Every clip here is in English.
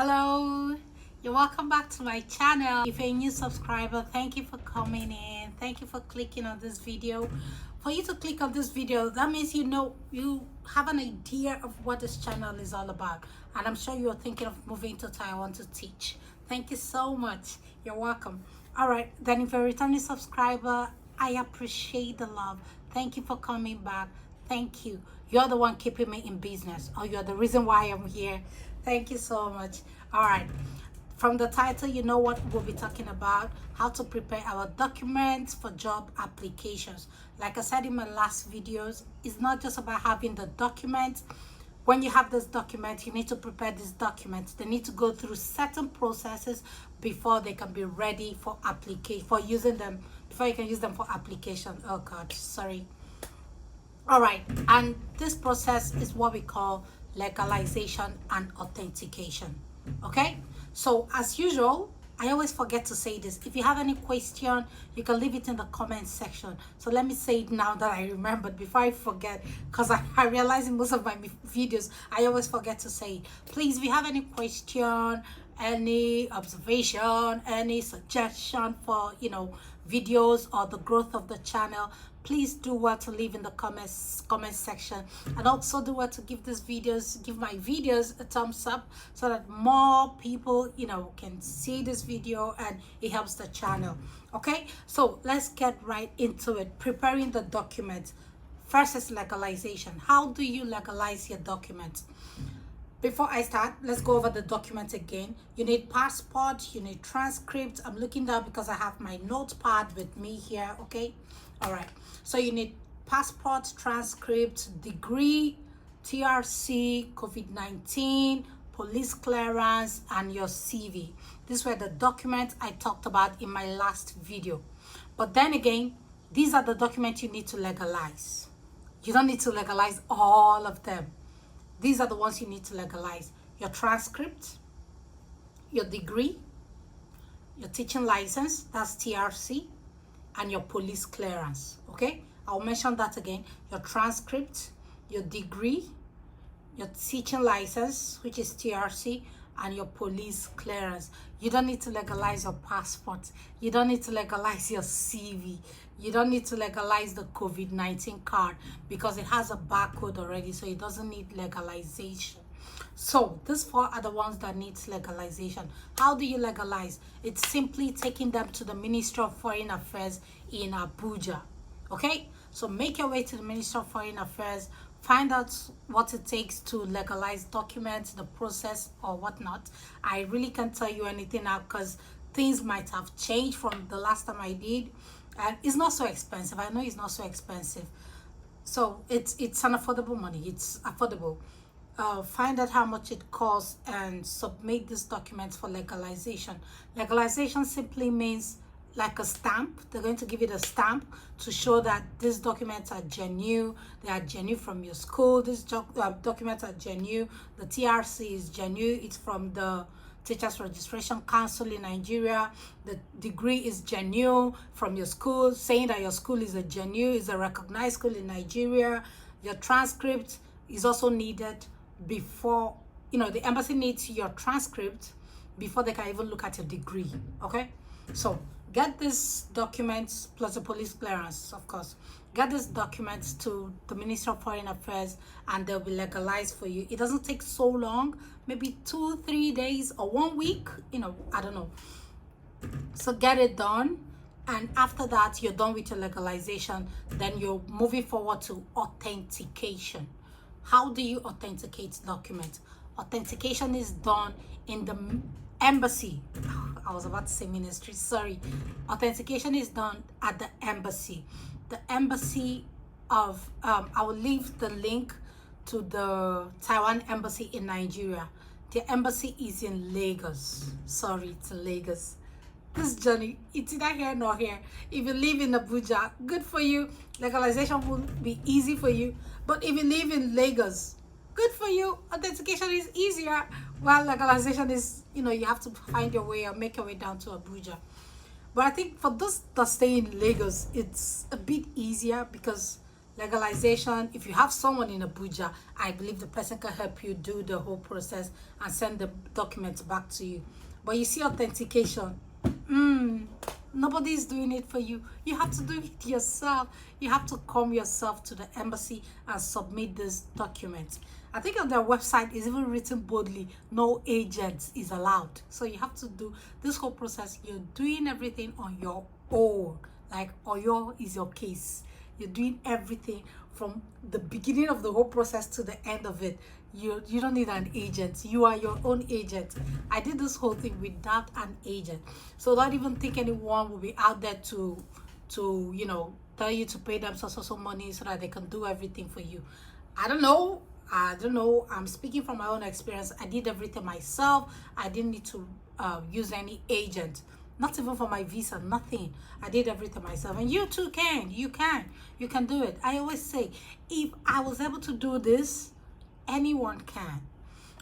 Hello, you're welcome back to my channel. If you're a new subscriber, thank you for coming in. Thank you for clicking on this video. For you to click on this video, that means you have an idea of what this channel is all about, and I'm sure you're thinking of moving to Taiwan to teach. Thank you so much. You're welcome. All right, then if you're a returning subscriber, I appreciate the love. Thank you for coming back. Thank you. You're the one keeping me in business, or you're the reason why I'm here. Thank you so much. All right, from the title, you know what we'll be talking about: how to prepare our documents for job applications. Like I said in my last videos, it's not just about having the documents. When you have this document, you need to prepare these documents. They need to go through certain processes before they can be ready for application, for using them, before you can use them for application. Oh God, sorry. All right, and this process is what we call legalization and authentication. Okay, so as usual, I always forget to say this. If you have any question, you can leave it in the comment section. So let me say it now that I remembered before I forget, because I realize in most of my videos I always forget to say it. Please, if you have any question, any observation, any suggestion for videos or the growth of the channel, please do well to leave in the comment section, and also do well to give my videos a thumbs up so that more people can see this video and it helps the channel. Okay, so let's get right into it. Preparing the document. First is legalization. How do you legalize your document? Before I start, let's go over the document again. You need passport, you need transcript. I'm looking down because I have my notepad with me here, okay? All right, so you need passport, transcript, degree, TRC, COVID-19, police clearance, and your CV. These were the documents I talked about in my last video. But then again, these are the documents you need to legalize. You don't need to legalize all of them. These are the ones you need to legalize: your transcript, your degree, your teaching license, that's TRC, and your police clearance. Okay, I'll mention that again: your transcript, your degree, your teaching license, which is TRC, and your police clearance. You don't need to legalize your passport. You don't need to legalize your CV. You don't need to legalize the COVID-19 card because it has a barcode already, so it doesn't need legalization. So these four are the ones that need legalization. How do you legalize? It's simply taking them to the Ministry of Foreign Affairs in Abuja. Okay, so make your way to the Ministry of Foreign Affairs, find out what it takes to legalize documents, the process or whatnot. I really can't tell you anything now because things might have changed from the last time I did, and it's not so expensive. I know it's not so expensive, so it's an affordable money. It's affordable. Find out how much it costs and submit these documents for legalization. Legalization simply means like a stamp. They're going to give it a stamp to show that these documents are genuine. They are genuine from your school. These documents are genuine. The TRC is genuine. It's from the Teachers Registration Council in Nigeria. The degree is genuine from your school, saying that your school is a recognized school in Nigeria. Your transcript is also needed before, the embassy needs your transcript before they can even look at your degree. Okay, so get these documents plus the police clearance, of course. Get these documents to the Ministry of Foreign Affairs and they'll be legalized for you. It doesn't take so long, maybe 2-3 days or 1 week, I don't know. So get it done. And after that, you're done with your legalization. Then you're moving forward to authentication. How do you authenticate documents? Authentication is done in the embassy. I was about to say ministry, sorry. Authentication is done at the embassy. The embassy of, I will leave the link to the Taiwan embassy in Nigeria. The embassy is in Lagos. Sorry, it's in Lagos. This journey, it's either here nor here. If you live in Abuja, good for you. Legalization will be easy for you. But if you live in Lagos, good for you. Authentication is easier, while legalization is, you have to find your way or make your way down to Abuja. But I think for those that stay in Lagos, it's a bit easier because Legalization, if you have someone in Abuja, I believe the person can help you do the whole process and send the documents back to you. But you see, authentication, nobody's doing it for you. You have to do it yourself. You have to come yourself to the embassy and submit this document. I think on their website is even written boldly, no agent is allowed. So you have to do this whole process. You're doing everything on your own. Like Oyo is your case. You're doing everything from the beginning of the whole process to the end of it. You don't need an agent. You are your own agent. I did this whole thing without an agent. So don't even think anyone will be out there to tell you to pay them so money so that they can do everything for you. I don't know. I'm speaking from my own experience. I did everything myself. I didn't need to use any agent. Not even for my visa, nothing. I did everything myself. And you too can. You can do it. I always say, if I was able to do this, anyone can.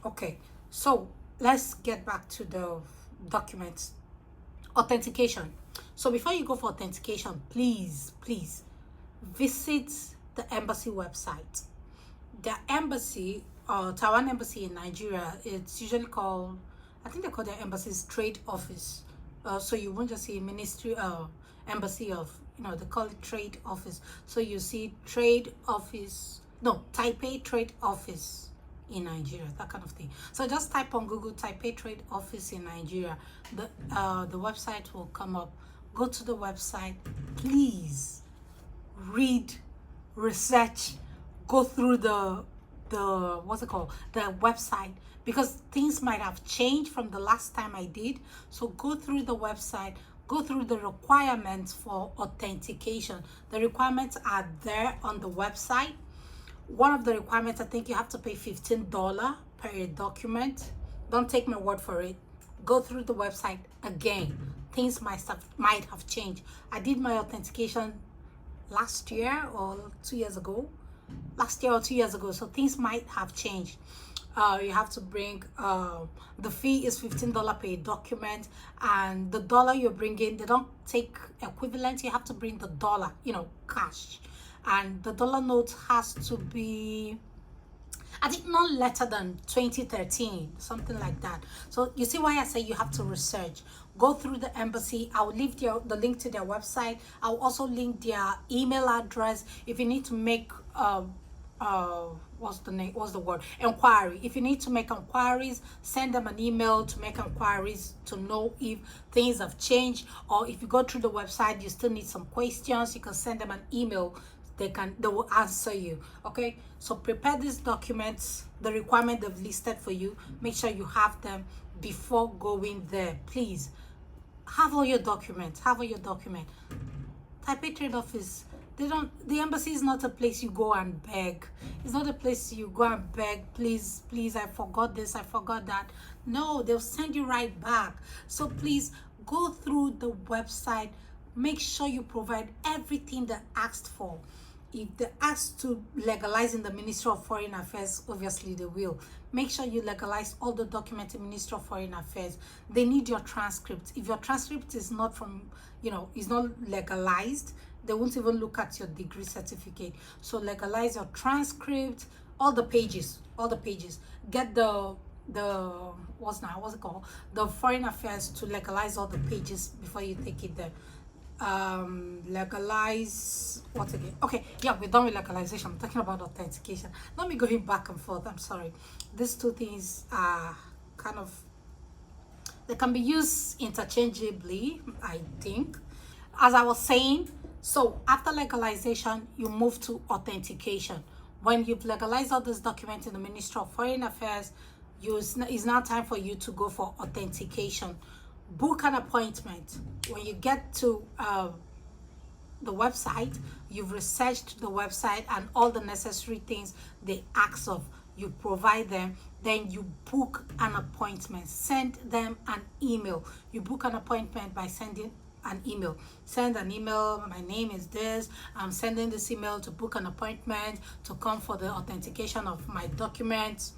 Okay, so let's get back to the documents. Authentication. So before you go for authentication, please visit the embassy website. The embassy, Taiwan embassy in Nigeria, it's usually called, I think they call their embassy's trade office. So you won't just see ministry, embassy of, they call it trade office. So you see trade office, no, Taipei trade office in Nigeria, that kind of thing. So just type on Google Taipei trade office in Nigeria. The website will come up. Go to the website, please read, research, go through the what's it called, the website, because things might have changed from the last time I did. So go through the website, go through the requirements for authentication. The requirements are there on the website. One of the requirements, I think you have to pay $15 per document. Don't take my word for it. Go through the website again. Things might have changed. I did my authentication last year or 2 years ago. So things might have changed. You have to bring the fee is $15 per document, and the dollar you're bringing, they don't take equivalent. You have to bring the dollar, cash, and the dollar note has to be, I think, not later than 2013, something like that. So you see why I say you have to research. Go through the embassy. I'll leave the link to their website. I'll also link their email address if you need to make inquiry. If you need to make inquiries, send them an email to make inquiries to know if things have changed, or if you go through the website you still need some questions, you can send them an email. They will answer you. Okay, so prepare these documents, the requirement they've listed for you. Make sure you have them before going there. Please have all your documents. Taipei trade office, the embassy is not a place you go and beg. It's not a place you go and beg, please, I forgot this, I forgot that. No, they'll send you right back. So please go through the website. Make sure you provide everything they asked for. If they ask to legalize in the Ministry of Foreign Affairs, obviously they will. Make sure you legalize all the documents in Ministry of Foreign Affairs. They need your transcript. If your transcript is not from, is not legalized, they won't even look at your degree certificate. So legalize your transcript, all the pages. Get the what's it called, the Foreign Affairs to legalize all the pages before you take it there. Legalize what again? Okay, yeah, we're done with legalization. I'm talking about authentication. Let me go back and forth. I'm sorry. These two things are kind of, they can be used interchangeably, I think. As I was saying, so after legalization, you move to authentication. When you've legalized all these documents in the Ministry of Foreign Affairs, it's now time for you to go for authentication. Book an appointment. When you get to the website, you've researched the website and all the necessary things they ask of, you provide them, then you book an appointment. Send them an email. You book an appointment by sending an email. Send an email, my name is this, I'm sending this email to book an appointment to come for the authentication of my documents.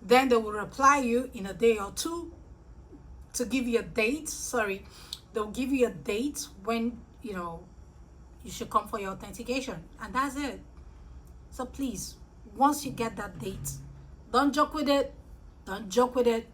Then they will reply you in a day or two to give you a date. They'll give you a date when you should come for your authentication, and that's it. So please, once you get that date, don't joke with it. Don't joke with it.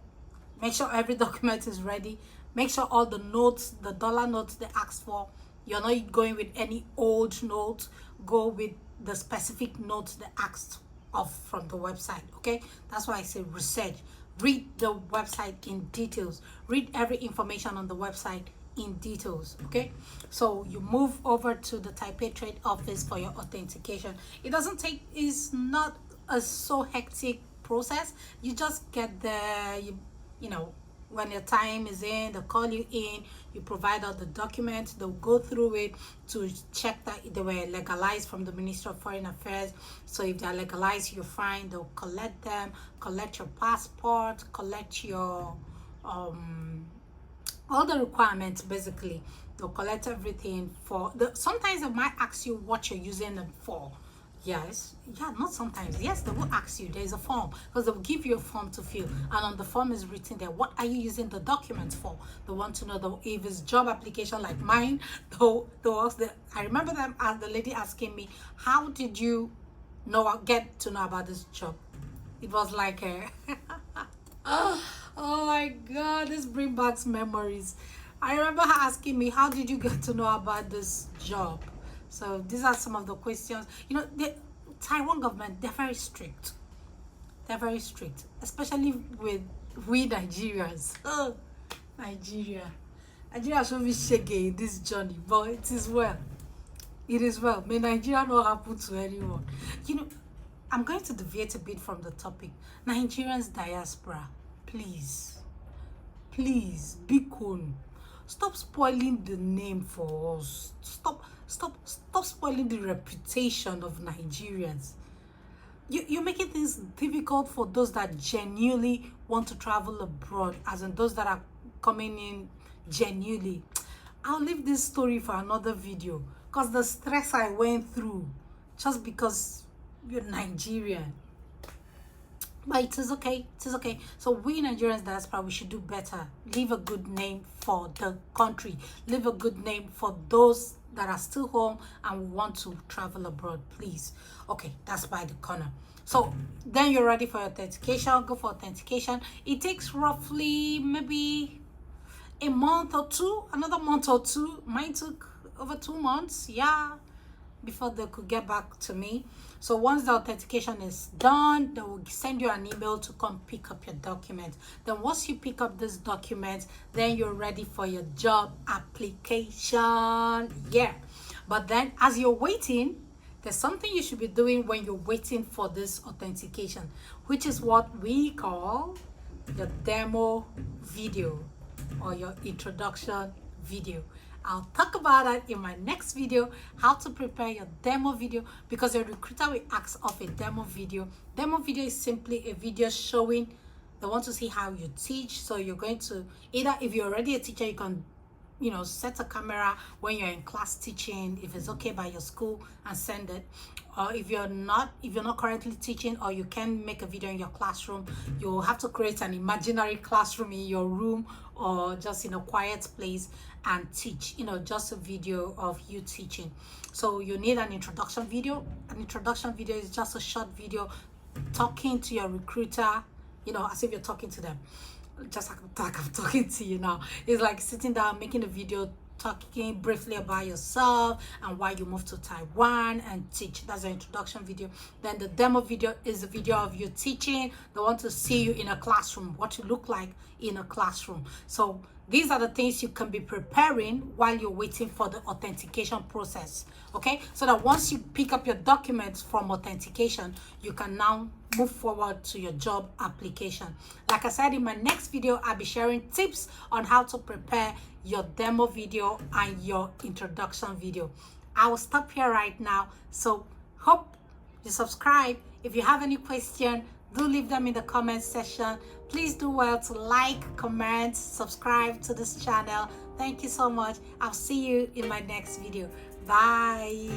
Make sure every document is ready. Make sure all the notes, the dollar notes they asked for, you're not going with any old notes. Go with the specific notes they asked of from the website. Okay, that's why I say research. Read the website in details. Read every information on the website in details. Okay, so you move over to the Taipei Trade Office for your authentication. It doesn't take, it's not a so hectic process. You just get there, you know, when your time is in, they'll call you in, you provide all the documents, they'll go through it to check that they were legalized from the Ministry of Foreign Affairs. So if they're legalized, you're fine. They'll collect them, collect your passport, collect your all the requirements. Basically, they'll collect everything for the, sometimes they might ask you what you're using them for. Yes, yeah, not sometimes. Yes, they will ask you. There's a form, because they will give you a form to fill, and on the form is written there, what are you using the documents for? They want to know if it's job application like mine. I remember them as the lady asking me, how did you get to know about this job? It was like a oh my god, this brings back memories. I remember her asking me, how did you get to know about this job? So these are some of the questions. You know, the Taiwan government, they're very strict. They're very strict, especially with we Nigerians. Oh, Nigeria should be shaky in this journey, but it is well. It is well. May Nigeria not happen to anyone. You know, I'm going to deviate a bit from the topic. Nigerians diaspora, please, be cool. Stop spoiling the name for us. Stop spoiling the reputation of Nigerians. You're making things difficult for those that genuinely want to travel abroad, as in those that are coming in genuinely. I'll leave this story for another video, because the stress I went through just because you're Nigerian. But it is okay. It is okay. So we Nigerians diaspora, we should do better. Leave a good name for the country. Leave a good name for those that are still home and want to travel abroad, please. Okay, that's by the corner. So then you're ready for your authentication. Go for authentication. It takes roughly maybe a month or two, another month or two. Mine took over 2 months. Yeah, before they could get back to me. So once the authentication is done, they will send you an email to come pick up your document. Then once you pick up this document, then you're ready for your job application. Yeah, but then as you're waiting, there's something you should be doing when you're waiting for this authentication, which is what we call your demo video or your introduction video. I'll talk about that in my next video, how to prepare your demo video, because your recruiter will ask of a demo video. Demo video is simply a video showing, they want to see how you teach. So you're going to, either if you're already a teacher, you can, you know, set a camera when you're in class teaching, if it's okay by your school, and send it. Or if you're not currently teaching, or you can make a video in your classroom, you'll have to create an imaginary classroom in your room or just in a quiet place and teach, you know, just a video of you teaching. So you need an introduction video. An introduction video is just a short video talking to your recruiter, you know, as if you're talking to them, just like I'm talking to you now. It's like sitting down, making a video, talking briefly about yourself and why you moved to Taiwan and teach. That's the introduction video. Then the demo video is a video of you teaching. They want to see you in a classroom, what you look like in a classroom. So these are the things you can be preparing while you're waiting for the authentication process. Okay, so that once you pick up your documents from authentication, you can now move forward to your job application. Like I said, in my next video, I'll be sharing tips on how to prepare your demo video and your introduction video. I will stop here right now. So hope you subscribe. If you have any question, do leave them in the comment section. Please do well to like, comment, subscribe to this channel. Thank you so much. I'll see you in my next video. Bye.